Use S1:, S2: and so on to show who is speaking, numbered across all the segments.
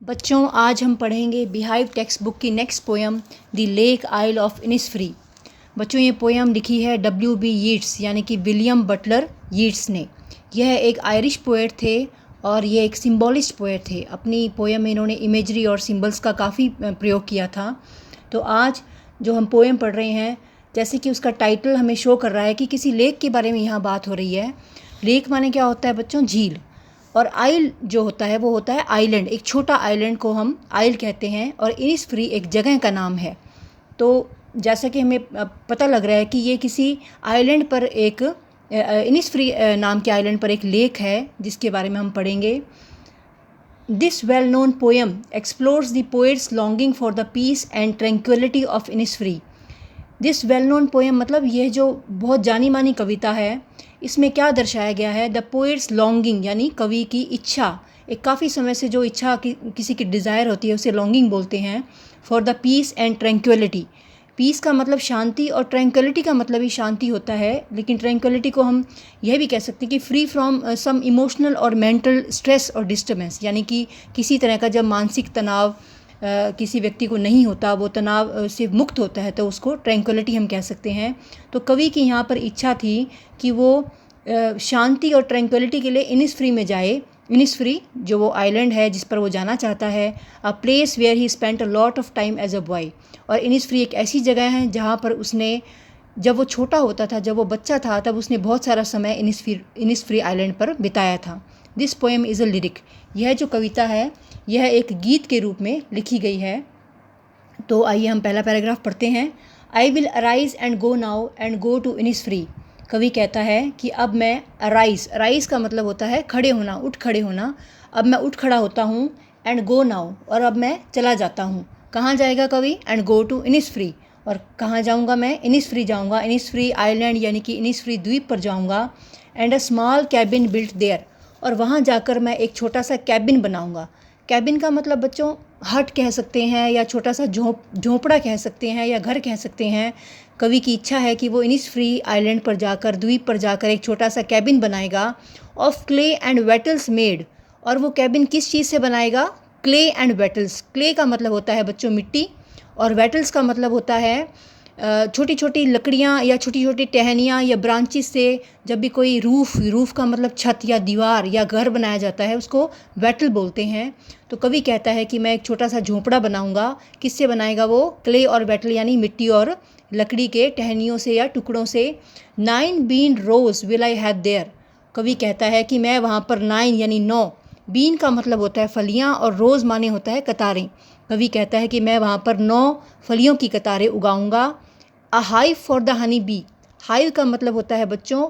S1: बच्चों, आज हम पढ़ेंगे बिहाइव टेक्स्ट बुक की next poem the lake isle of Innisfree. बच्चों, ये पोएम लिखी है W.B. यीट्स यानी कि विलियम बटलर यीट्स ने। यह एक आयरिश पोएट थे और ये एक सिम्बॉलिस्ट पोएट थे। अपनी पोएम में इन्होंने इमेजरी और सिम्बल्स का काफ़ी प्रयोग किया था। तो आज जो हम पोएम पढ़ रहे हैं, जैसे कि उसका टाइटल हमें शो कर रहा है कि किसी लेक के बारे में यहाँ बात हो रही है। लेक माने क्या होता है बच्चों? झील। और आइल जो होता है वो होता है आइलैंड। एक छोटा आइलैंड को हम आइल कहते हैं और इनिसफ्री एक जगह का नाम है। तो जैसा कि हमें पता लग रहा है कि ये किसी आइलैंड पर एक इनिसफ्री नाम के आइलैंड पर एक लेक है जिसके बारे में हम पढ़ेंगे। This well known poem explores the poet's longing for the peace and tranquillity of Innisfree. This well known poem मतलब यह जो बहुत जानी मानी कविता है, इसमें क्या दर्शाया गया है? द पोएट्स लॉन्गिंग यानी कवि की इच्छा, एक काफ़ी समय से जो इच्छा किसी की डिज़ायर होती है उसे लॉन्गिंग बोलते हैं। For the peace and tranquillity. Peace का मतलब शांति और ट्रैंक्विलिटी का मतलब ही शांति होता है, लेकिन ट्रैंक्विलिटी को हम यह भी कह सकते हैं कि फ्री फ्रॉम सम इमोशनल और मेंटल स्ट्रेस और डिस्टर्बेंस, यानी कि किसी तरह का जब मानसिक तनाव किसी व्यक्ति को नहीं होता, वो तनाव से मुक्त होता है, तो उसको ट्रैंक्विलिटी हम कह सकते हैं। तो कवि की यहाँ पर इच्छा थी कि वो शांति और ट्रैंक्विलिटी के लिए इनिसफ्री में जाए। इनिसफ्री जो वो आइलैंड है जिस पर वो जाना चाहता है, a place where he spent a lot of time as a boy. और इनिसफ्री एक ऐसी जगह है जहाँ पर उसने, जब वो छोटा होता था, जब वो बच्चा था, तब उसने बहुत सारा समय इनिसफ्री आइलैंड पर बिताया था। This poem is a lyric. यह जो कविता है यह एक गीत के रूप में लिखी गई है। तो आइए हम पहला पैराग्राफ पढ़ते हैं। I will arise and go now and go to Innisfree. कवि कहता है कि अब मैं अराइज का मतलब होता है खड़े होना, उठ खड़े होना। अब मैं उठ खड़ा होता हूँ, एंड गो नाउ और अब मैं चला जाता हूँ। कहाँ जाएगा कवि? And go to Innisfree. और कहाँ जाऊँगा मैं? इनिसफ्री जाऊँगा। इनिसफ्री आइलैंड यानी कि इनिसफ्री द्वीप पर जाऊँगा। And a small cabin built there. और वहाँ जाकर मैं एक छोटा सा कैबिन बनाऊँगा। कैबिन का मतलब बच्चों हट कह सकते हैं, या छोटा सा झोंपड़ा कह सकते हैं, या घर कह सकते हैं। कवि की इच्छा है कि वो इनिसफ्री आइलैंड पर जाकर, द्वीप पर जाकर एक छोटा सा कैबिन बनाएगा। Of clay and wattles made. और वो कैबिन किस चीज़ से बनाएगा? Clay and वेटल्स। क्ले का मतलब होता है बच्चों मिट्टी, और वेटल्स का मतलब होता है छोटी छोटी लकड़ियाँ या छोटी छोटी टहनियाँ या ब्रांचेस से। जब भी कोई रूफ़ का मतलब छत या दीवार या घर बनाया जाता है उसको वेटल बोलते हैं। तो कवि कहता है कि मैं एक छोटा सा झोंपड़ा बनाऊंगा। किससे बनाएगा वो? क्ले और वेटल यानी मिट्टी और लकड़ी के टहनियों से या टुकड़ों से। 9 bean rows will I have there. कवि कहता है कि मैं वहाँ पर 9 यानी 9, बीन का मतलब होता है फलियाँ और रोज़ माने होता है कतारें। कवि कहता है कि मैं वहाँ पर 9 फलियों की कतारें उगाऊंगा। A hive for the honey bee. Hive का मतलब होता है बच्चों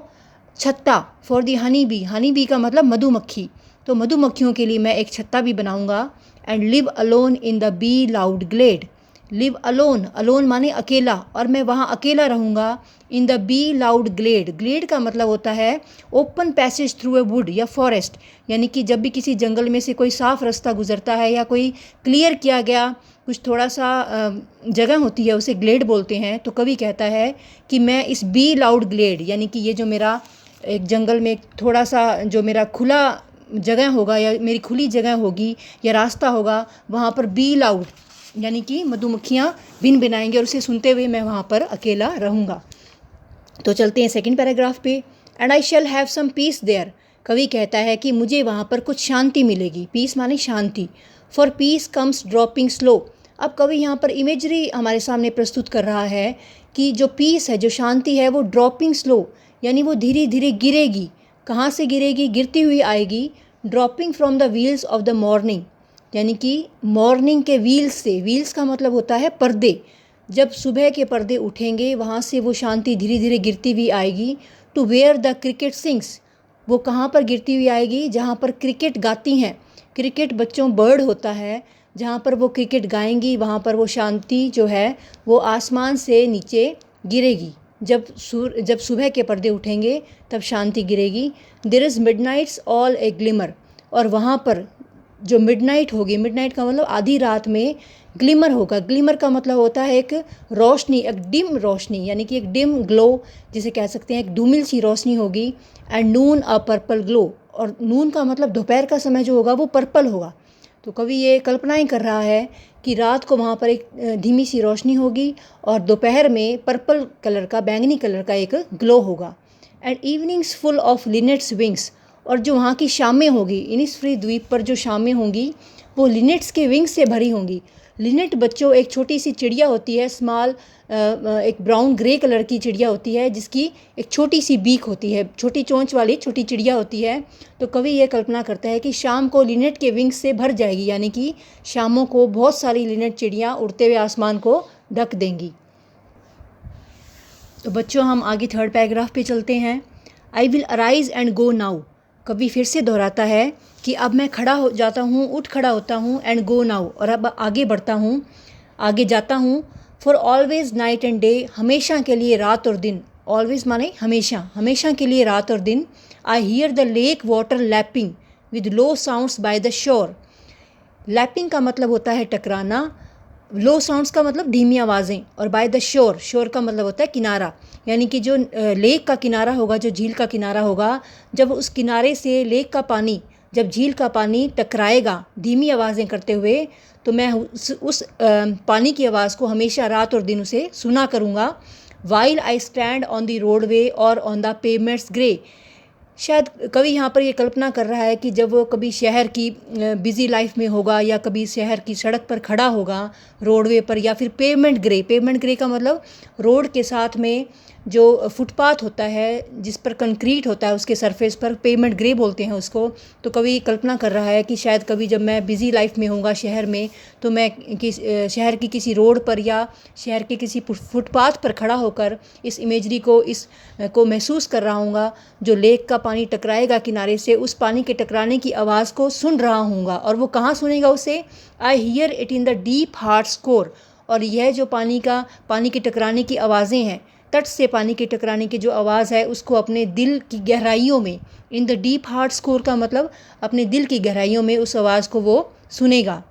S1: छत्ता। फॉर द हनी बी का मतलब मधुमक्खी। तो मधुमक्खियों के लिए मैं एक छत्ता भी बनाऊंगा। And live alone in the bee loud glade. Live alone, alone माने अकेला, और मैं वहाँ अकेला रहूँगा। In the bee loud glade. Glade का मतलब होता है open passage through a wood या फॉरेस्ट, यानी कि जब भी किसी जंगल में से कोई साफ रास्ता गुजरता है या कोई क्लियर किया गया कुछ थोड़ा सा जगह होती है उसे ग्लेड बोलते हैं। तो कवि कहता है कि मैं इस बी लाउड ग्लेड, यानी कि ये जो मेरा एक जंगल में थोड़ा सा जो मेरा खुला जगह होगा या मेरी खुली जगह होगी या रास्ता होगा, वहाँ पर बी लाउड यानी कि मधुमक्खियाँ भिन भिनाएंगे और उसे सुनते हुए मैं वहाँ पर अकेला रहूँगा। तो चलते हैं सेकंड पैराग्राफ पे। And I shall have some peace there. कवि कहता है कि मुझे वहाँ पर कुछ शांति मिलेगी। पीस माने शांति। For peace comes dropping slow. अब कवि यहाँ पर इमेजरी हमारे सामने प्रस्तुत कर रहा है कि जो पीस है, जो शांति है, वो ड्रॉपिंग स्लो यानी वो धीरे धीरे गिरेगी। कहाँ से गिरेगी? गिरती हुई आएगी। Dropping from the wheels of the morning, यानी कि मॉर्निंग के व्हील्स से। व्हील्स का मतलब होता है पर्दे। जब सुबह के पर्दे उठेंगे वहाँ से वो शांति धीरे धीरे गिरती हुई आएगी। To where the cricket sings. वो कहाँ पर गिरती हुई आएगी? जहाँ पर क्रिकेट गाती हैं। क्रिकेट बच्चों बर्ड होता है। जहाँ पर वो क्रिकेट गाएंगी वहाँ पर वो शांति जो है वो आसमान से नीचे गिरेगी। जब सुबह के पर्दे उठेंगे तब शांति गिरेगी। There is midnight's all a glimmer. और वहाँ पर जो मिडनाइट होगी, मिडनाइट का मतलब आधी रात में ग्लिमर होगा। ग्लिमर का मतलब होता है एक रोशनी, एक डिम रोशनी, यानी कि एक डिम ग्लो जिसे कह सकते हैं, एक धूमिल सी रोशनी होगी। And Noon a purple glow. और नून का मतलब दोपहर का समय जो होगा वो पर्पल होगा। तो कवि ये कल्पनाएं कर रहा है कि रात को वहाँ पर एक धीमी सी रोशनी होगी और दोपहर में पर्पल कलर का, बैंगनी कलर का एक ग्लो होगा। And evenings full of linnet's wings, और जो वहाँ की शामें होगी, इनिसफ्री द्वीप पर जो शामें होंगी वो लिनेट्स के विंग्स से भरी होंगी। लिनेट बच्चों एक छोटी सी चिड़िया होती है, स्मॉल एक ब्राउन ग्रे कलर की चिड़िया होती है जिसकी एक छोटी सी बीक होती है, छोटी चोंच वाली छोटी चिड़िया होती है। तो कवि ये कल्पना करता है कि शाम को लिनेट के विंग्स से भर जाएगी, यानी कि शामों को बहुत सारी लिनेट चिड़ियाँ उड़ते हुए आसमान को ढक देंगी। तो बच्चों हम आगे थर्ड पैराग्राफ पे चलते हैं। I will arise and go now, कवि फिर से दोहराता है कि अब मैं खड़ा हो जाता हूँ, उठ खड़ा होता हूँ, एंड गो नाउ, और अब आगे बढ़ता हूँ, आगे जाता हूँ। For always night and day, हमेशा के लिए रात और दिन, ऑलवेज माने हमेशा, हमेशा के लिए रात और दिन। I hear the lake water lapping with low sounds by the shore, lapping का मतलब होता है टकराना, लो साउंड्स का मतलब धीमी आवाज़ें, और बाय द शोर, शोर का मतलब होता है किनारा, यानी कि जो लेक का किनारा होगा, जो झील का किनारा होगा, जब उस किनारे से लेक का पानी, जब झील का पानी टकराएगा धीमी आवाज़ें करते हुए, तो मैं उस पानी की आवाज़ को हमेशा रात और दिन उसे सुना करूँगा। While I stand on the roadway और ऑन द पेवमेंट्स ग्रे, शायद कवि यहाँ पर ये कल्पना कर रहा है कि जब वो कभी शहर की बिज़ी लाइफ में होगा या कभी शहर की सड़क पर खड़ा होगा रोडवे पर, या फिर पेवमेंट ग्रे, पेवमेंट ग्रे का मतलब रोड के साथ में जो फुटपाथ होता है जिस पर कंक्रीट होता है उसके सरफेस पर पेवमेंट ग्रे बोलते हैं उसको। तो कवि कल्पना कर रहा है कि शायद कभी जब मैं बिज़ी लाइफ में होऊंगा शहर में, तो मैं शहर की किसी रोड पर या शहर के किसी फुटपाथ पर खड़ा होकर इस इमेजरी को, इस को महसूस कर रहा हूँगा, जो लेक का पानी टकराएगा किनारे से, उस पानी के टकराने की आवाज़ को सुन रहा हूँगा। और वो कहाँ सुनेगा उसे? I hear it in the deep heart score, और यह जो पानी के टकराने की आवाज़ें हैं, तट से पानी के टकराने की जो आवाज़ है उसको अपने दिल की गहराइयों में, in the deep heart score का मतलब अपने दिल की गहराइयों में उस आवाज़ को वो सुनेगा।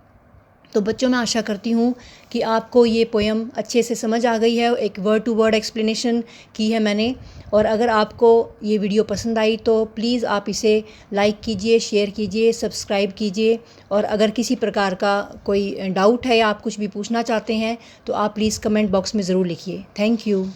S1: तो बच्चों मैं आशा करती हूँ कि आपको ये पोएम अच्छे से समझ आ गई है, एक वर्ड टू वर्ड एक्सप्लेनेशन की है मैंने। और अगर आपको ये वीडियो पसंद आई तो प्लीज़ आप इसे लाइक कीजिए, शेयर कीजिए, सब्सक्राइब कीजिए। और अगर किसी प्रकार का कोई डाउट है या आप कुछ भी पूछना चाहते हैं तो आप प्लीज़ कमेंट बॉक्स में ज़रूर लिखिए। Thank you.